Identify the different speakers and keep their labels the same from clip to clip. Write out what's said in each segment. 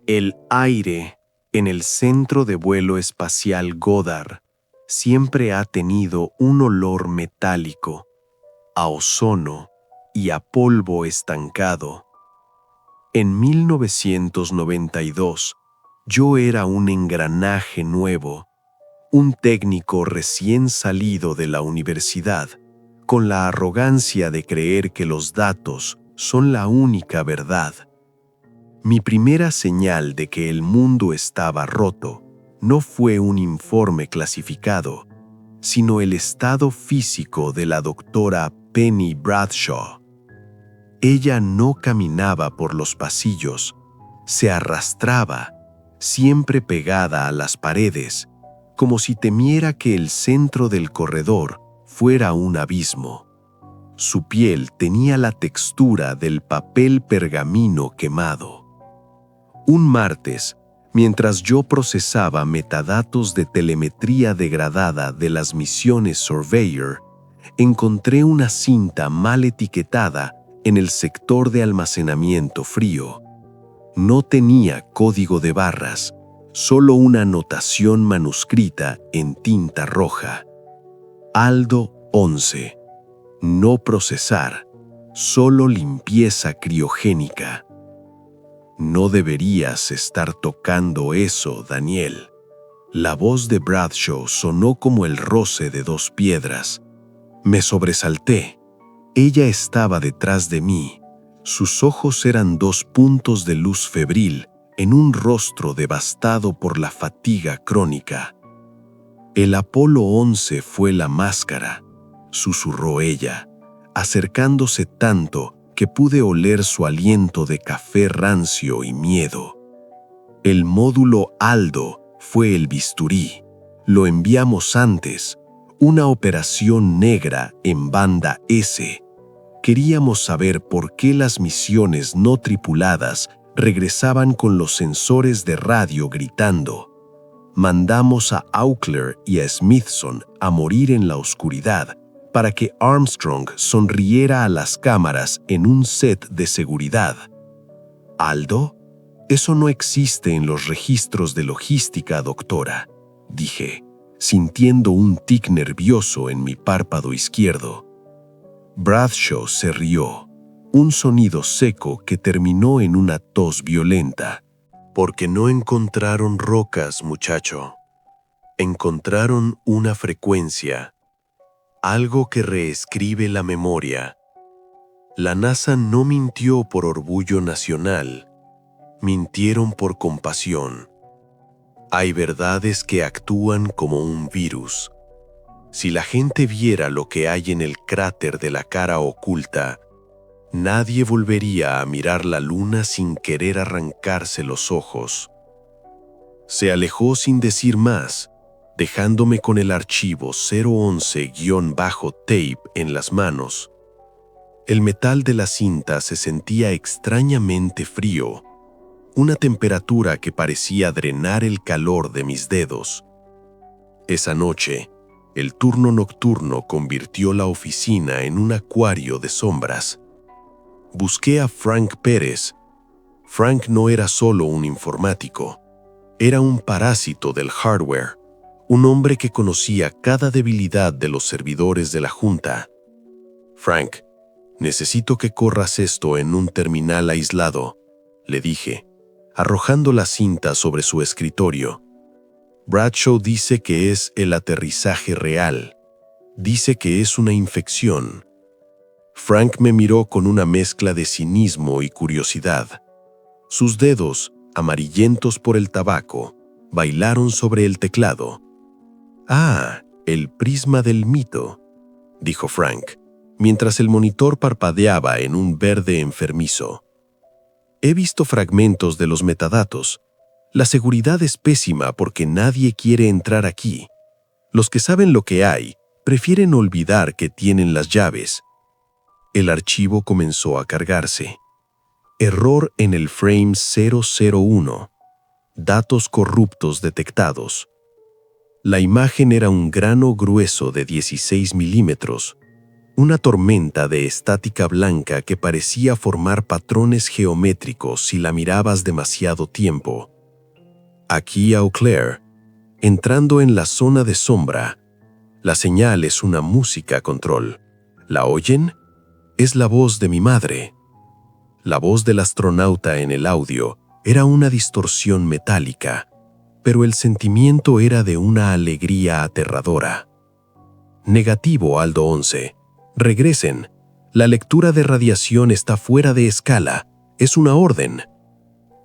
Speaker 1: El aire en el Centro de Vuelo Espacial Goddard siempre ha tenido un olor metálico, a ozono y a polvo estancado. En 1992, yo era un engranaje nuevo, un técnico recién salido de la universidad, con la arrogancia de creer que los datos son la única verdad. Mi primera señal de que el mundo estaba roto no fue un informe clasificado, sino el estado físico de la doctora Penny Bradshaw. Ella no caminaba por los pasillos, se arrastraba, siempre pegada a las paredes, como si temiera que el centro del corredor fuera un abismo. Su piel tenía la textura del papel pergamino quemado. Un martes, mientras yo procesaba metadatos de telemetría degradada de las misiones Surveyor, encontré una cinta mal etiquetada en el sector de almacenamiento frío. No tenía código de barras, solo una anotación manuscrita en tinta roja. Aldo 11. No procesar, solo limpieza criogénica. No deberías estar tocando eso, Daniel. La voz de Bradshaw sonó como el roce de dos piedras. Me sobresalté. Ella estaba detrás de mí. Sus ojos eran dos puntos de luz febril en un rostro devastado por la fatiga crónica. El Apolo 11 fue la máscara, susurró ella, acercándose tanto que pude oler su aliento de café rancio y miedo. El módulo Aldo fue el bisturí. Lo enviamos antes, una operación negra en banda S. Queríamos saber por qué las misiones no tripuladas regresaban con los sensores de radio gritando. Mandamos a Aukler y a Smithson a morir en la oscuridad para que Armstrong sonriera a las cámaras en un set de seguridad. ¿Aldo? Eso no existe en los registros de logística, doctora, dije, sintiendo un tic nervioso en mi párpado izquierdo. Bradshaw se rió, un sonido seco que terminó en una tos violenta. Porque no encontraron rocas, muchacho. Encontraron una frecuencia, algo que reescribe la memoria. La NASA no mintió por orgullo nacional, mintieron por compasión. Hay verdades que actúan como un virus. Si la gente viera lo que hay en el cráter de la cara oculta, nadie volvería a mirar la luna sin querer arrancarse los ojos. Se alejó sin decir más, dejándome con el archivo 011-tape en las manos. El metal de la cinta se sentía extrañamente frío, una temperatura que parecía drenar el calor de mis dedos. Esa noche, el turno nocturno convirtió la oficina en un acuario de sombras. Busqué a Frank Pérez. Frank no era solo un informático, era un parásito del hardware, un hombre que conocía cada debilidad de los servidores de la Junta. Frank, necesito que corras esto en un terminal aislado, le dije, arrojando la cinta sobre su escritorio. Bradshaw dice que es el aterrizaje real. Dice que es una infección. Frank me miró con una mezcla de cinismo y curiosidad. Sus dedos, amarillentos por el tabaco, bailaron sobre el teclado. «Ah, el prisma del mito», dijo Frank, mientras el monitor parpadeaba en un verde enfermizo. «He visto fragmentos de los metadatos. La seguridad es pésima porque nadie quiere entrar aquí. Los que saben lo que hay prefieren olvidar que tienen las llaves». El archivo comenzó a cargarse. Error en el frame 001. Datos corruptos detectados. La imagen era un grano grueso de 16 milímetros, Una tormenta de estática blanca que parecía formar patrones geométricos si la mirabas demasiado tiempo. Aquí a Eau Claire, entrando en la zona de sombra, la señal es una música control. ¿La oyen? Es la voz de mi madre. La voz del astronauta en el audio era una distorsión metálica, pero el sentimiento era de una alegría aterradora. Negativo, Aldo 11. Regresen. La lectura de radiación está fuera de escala. Es una orden.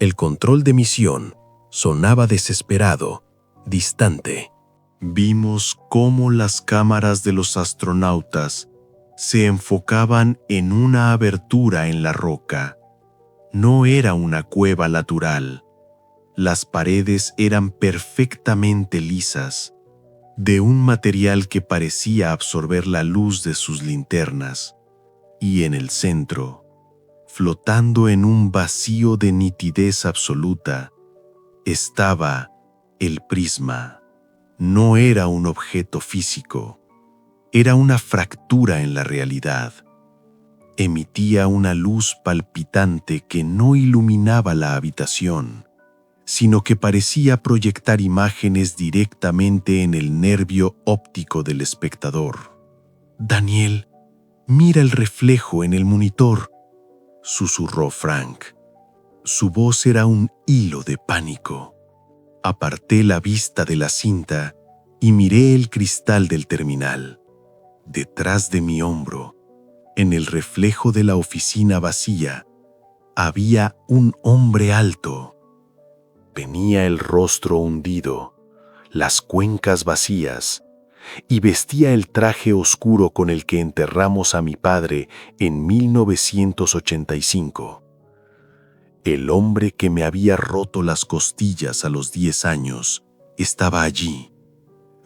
Speaker 1: El control de misión sonaba desesperado, distante. Vimos cómo las cámaras de los astronautas se enfocaban en una abertura en la roca. No era una cueva natural. Las paredes eran perfectamente lisas, de un material que parecía absorber la luz de sus linternas. Y en el centro, flotando en un vacío de nitidez absoluta, estaba el prisma. No era un objeto físico, era una fractura en la realidad. Emitía una luz palpitante que no iluminaba la habitación, sino que parecía proyectar imágenes directamente en el nervio óptico del espectador. «Daniel, mira el reflejo en el monitor», susurró Frank. Su voz era un hilo de pánico. Aparté la vista de la cinta y miré el cristal del terminal. Detrás de mi hombro, en el reflejo de la oficina vacía, había un hombre alto. Tenía el rostro hundido, las cuencas vacías, y vestía el traje oscuro con el que enterramos a mi padre en 1985. El hombre que me había roto las costillas a los 10 años estaba allí,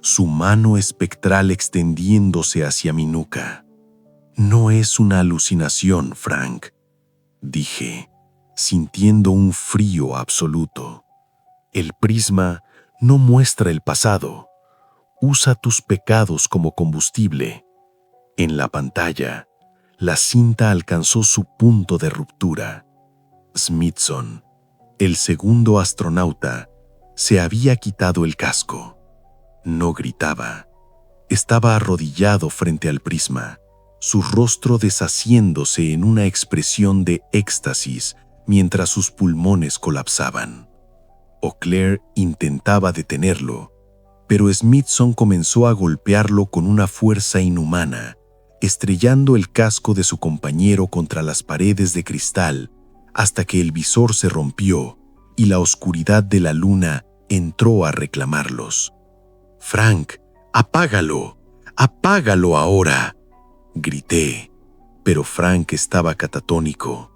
Speaker 1: su mano espectral extendiéndose hacia mi nuca. «No es una alucinación, Frank», dije, sintiendo un frío absoluto. «El prisma no muestra el pasado. Usa tus pecados como combustible». En la pantalla, la cinta alcanzó su punto de ruptura. Smithson, el segundo astronauta, se había quitado el casco. No gritaba. Estaba arrodillado frente al prisma, su rostro deshaciéndose en una expresión de éxtasis mientras sus pulmones colapsaban. Eau Claire intentaba detenerlo, pero Smithson comenzó a golpearlo con una fuerza inhumana, estrellando el casco de su compañero contra las paredes de cristal hasta que el visor se rompió y la oscuridad de la luna entró a reclamarlos. «Frank, apágalo, apágalo ahora», grité, pero Frank estaba catatónico.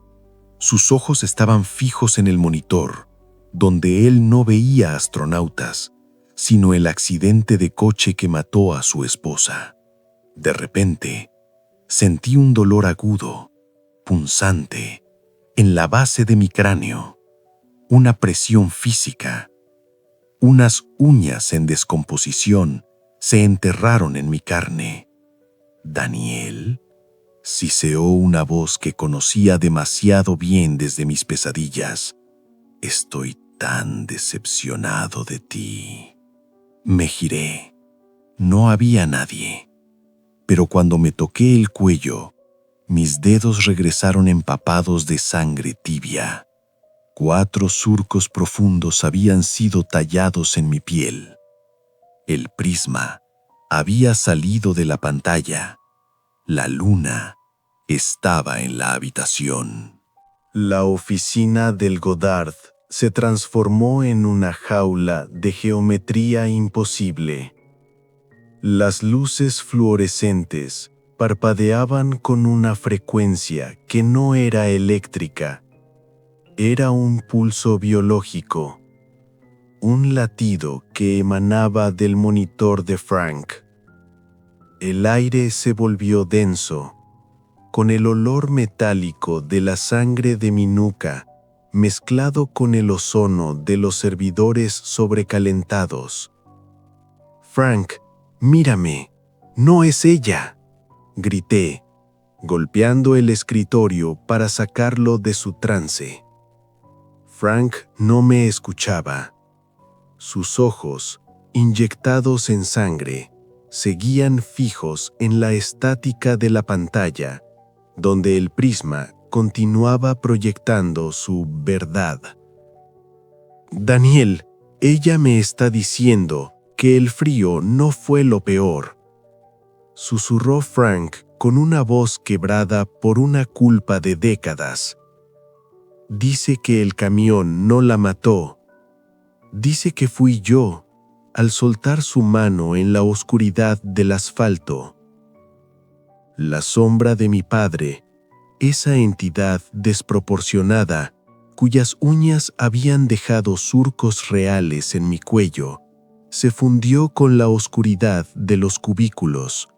Speaker 1: Sus ojos estaban fijos en el monitor, donde él no veía astronautas, sino el accidente de coche que mató a su esposa. De repente, sentí un dolor agudo, punzante, en la base de mi cráneo, una presión física. Unas uñas en descomposición se enterraron en mi carne. «Daniel», siseó una voz que conocía demasiado bien desde mis pesadillas. «Estoy tan decepcionado de ti». Me giré. No había nadie. Pero cuando me toqué el cuello, mis dedos regresaron empapados de sangre tibia. 4 surcos profundos habían sido tallados en mi piel. El prisma había salido de la pantalla. La luna estaba en la habitación. La oficina del Goddard se transformó en una jaula de geometría imposible. Las luces fluorescentes parpadeaban con una frecuencia que no era eléctrica. Era un pulso biológico, un latido que emanaba del monitor de Frank. El aire se volvió denso, con el olor metálico de la sangre de mi nuca, mezclado con el ozono de los servidores sobrecalentados. «Frank, mírame, no es ella», grité, golpeando el escritorio para sacarlo de su trance. Frank no me escuchaba. Sus ojos, inyectados en sangre, seguían fijos en la estática de la pantalla, donde el prisma continuaba proyectando su verdad. Daniel, ella me está diciendo que el frío no fue lo peor, susurró Frank con una voz quebrada por una culpa de décadas. Dice que el camión no la mató. Dice que fui yo, al soltar su mano en la oscuridad del asfalto. La sombra de mi padre, esa entidad desproporcionada, cuyas uñas habían dejado surcos reales en mi cuello, se fundió con la oscuridad de los cubículos.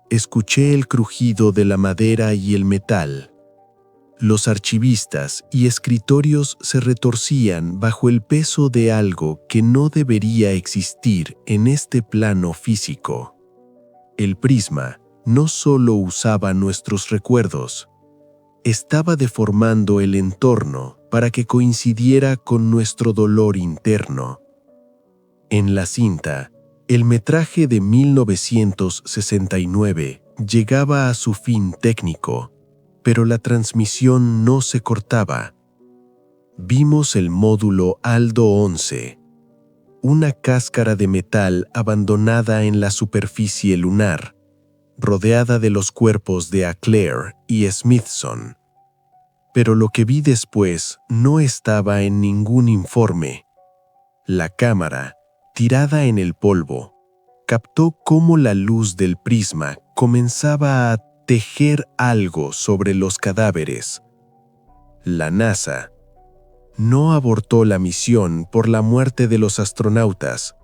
Speaker 1: Escuché el crujido de la madera y el metal. Los archivistas y escritorios se retorcían bajo el peso de algo que no debería existir en este plano físico. El prisma no solo usaba nuestros recuerdos, estaba deformando el entorno para que coincidiera con nuestro dolor interno. En la cinta, el metraje de 1969 llegaba a su fin técnico, pero la transmisión no se cortaba. Vimos el módulo Aldo 11, una cáscara de metal abandonada en la superficie lunar, rodeada de los cuerpos de Aclair y Smithson. Pero lo que vi después no estaba en ningún informe. La cámara, tirada en el polvo, captó cómo la luz del prisma comenzaba a tejer algo sobre los cadáveres. La NASA no abortó la misión por la muerte de los astronautas.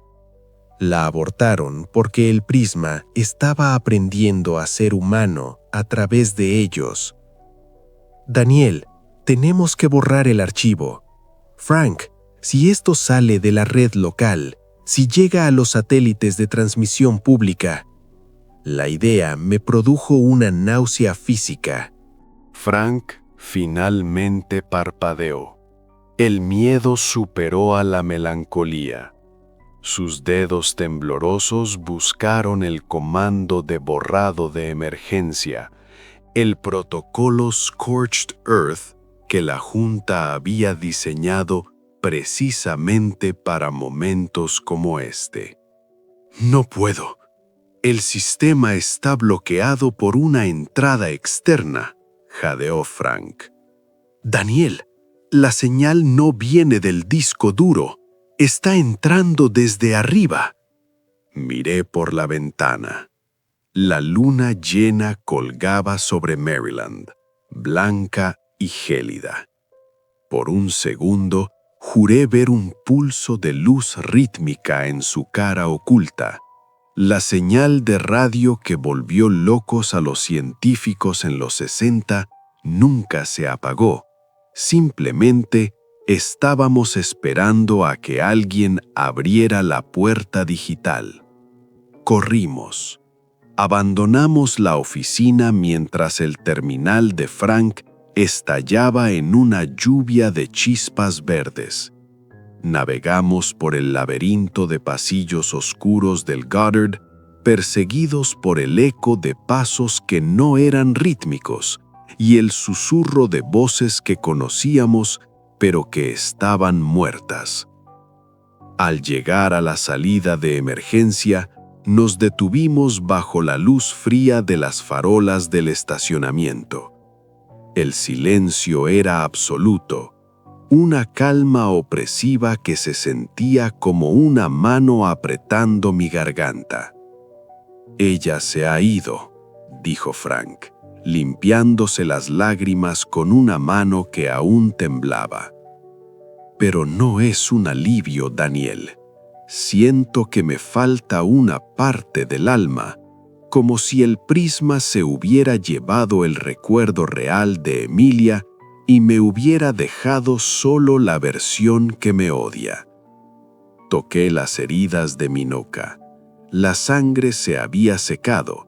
Speaker 1: La abortaron porque el prisma estaba aprendiendo a ser humano a través de ellos. Daniel, tenemos que borrar el archivo. Frank, si esto sale de la red local, si llega a los satélites de transmisión pública. La idea me produjo una náusea física.
Speaker 2: Frank finalmente parpadeó. El miedo superó a la melancolía. Sus dedos temblorosos buscaron el comando de borrado de emergencia, el protocolo Scorched Earth que la Junta había diseñado precisamente para momentos como este.
Speaker 1: No puedo. El sistema está bloqueado por una entrada externa, jadeó Frank. Daniel, la señal no viene del disco duro. Está entrando desde arriba. Miré por la ventana. La luna llena colgaba sobre Maryland, blanca y gélida. Por un segundo, juré ver un pulso de luz rítmica en su cara oculta, la señal de radio que volvió locos a los científicos en los 60 nunca se apagó. Simplemente estábamos esperando a que alguien abriera la puerta digital. Corrimos. Abandonamos la oficina mientras el terminal de Frank estallaba en una lluvia de chispas verdes. Navegamos por el laberinto de pasillos oscuros del Goddard, perseguidos por el eco de pasos que no eran rítmicos y el susurro de voces que conocíamos pero que estaban muertas. Al llegar a la salida de emergencia, nos detuvimos bajo la luz fría de las farolas del estacionamiento. El silencio era absoluto, una calma opresiva que se sentía como una mano apretando mi garganta. «Ella se ha ido», dijo Frank, limpiándose las lágrimas con una mano que aún temblaba. «Pero no es un alivio, Daniel. Siento que me falta una parte del alma, como si el prisma se hubiera llevado el recuerdo real de Emilia y me hubiera dejado solo la versión que me odia». Toqué las heridas de mi nuca. La sangre se había secado,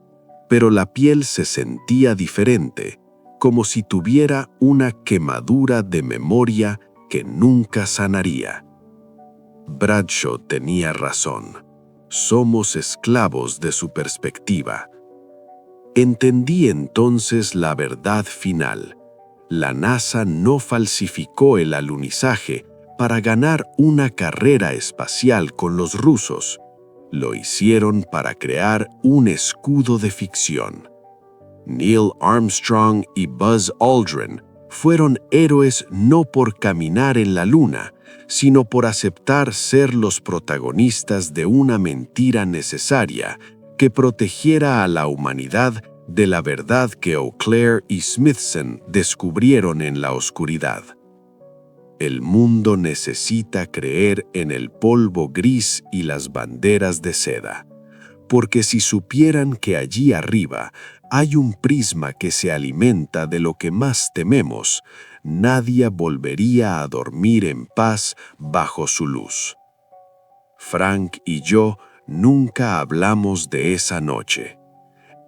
Speaker 1: pero la piel se sentía diferente, como si tuviera una quemadura de memoria que nunca sanaría. Bradshaw tenía razón. Somos esclavos de su perspectiva. Entendí entonces la verdad final. La NASA no falsificó el alunizaje para ganar una carrera espacial con los rusos. Lo hicieron para crear un escudo de ficción. Neil Armstrong y Buzz Aldrin fueron héroes no por caminar en la Luna, sino por aceptar ser los protagonistas de una mentira necesaria que protegiera a la humanidad de la verdad que Eau Claire y Smithson descubrieron en la oscuridad. El mundo necesita creer en el polvo gris y las banderas de seda, porque si supieran que allí arriba hay un prisma que se alimenta de lo que más tememos, nadie volvería a dormir en paz bajo su luz. Frank y yo nunca hablamos de esa noche.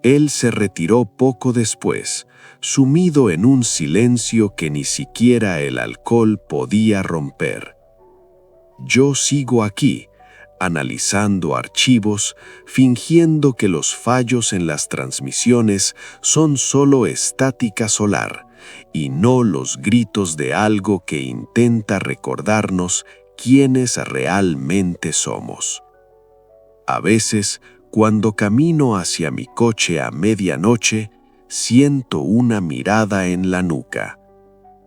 Speaker 1: Él se retiró poco después, sumido en un silencio que ni siquiera el alcohol podía romper. Yo sigo aquí, analizando archivos, fingiendo que los fallos en las transmisiones son solo estática solar y no los gritos de algo que intenta recordarnos quiénes realmente somos. A veces, cuando camino hacia mi coche a medianoche, siento una mirada en la nuca.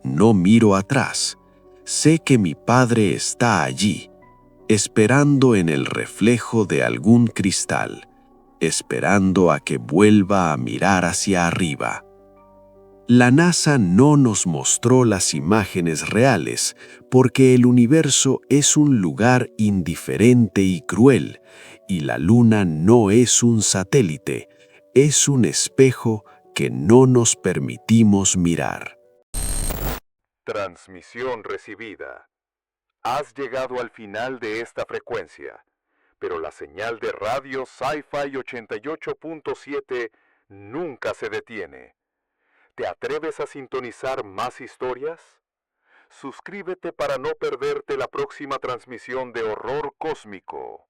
Speaker 1: No miro atrás. Sé que mi padre está allí, esperando en el reflejo de algún cristal, esperando a que vuelva a mirar hacia arriba. La NASA no nos mostró las imágenes reales porque el universo es un lugar indiferente y cruel, y la Luna no es un satélite, es un espejo que no nos permitimos mirar.
Speaker 3: Transmisión recibida. Has llegado al final de esta frecuencia, pero la señal de radio Sci-Fi 88.7 nunca se detiene. ¿Te atreves a sintonizar más historias? Suscríbete para no perderte la próxima transmisión de horror cósmico.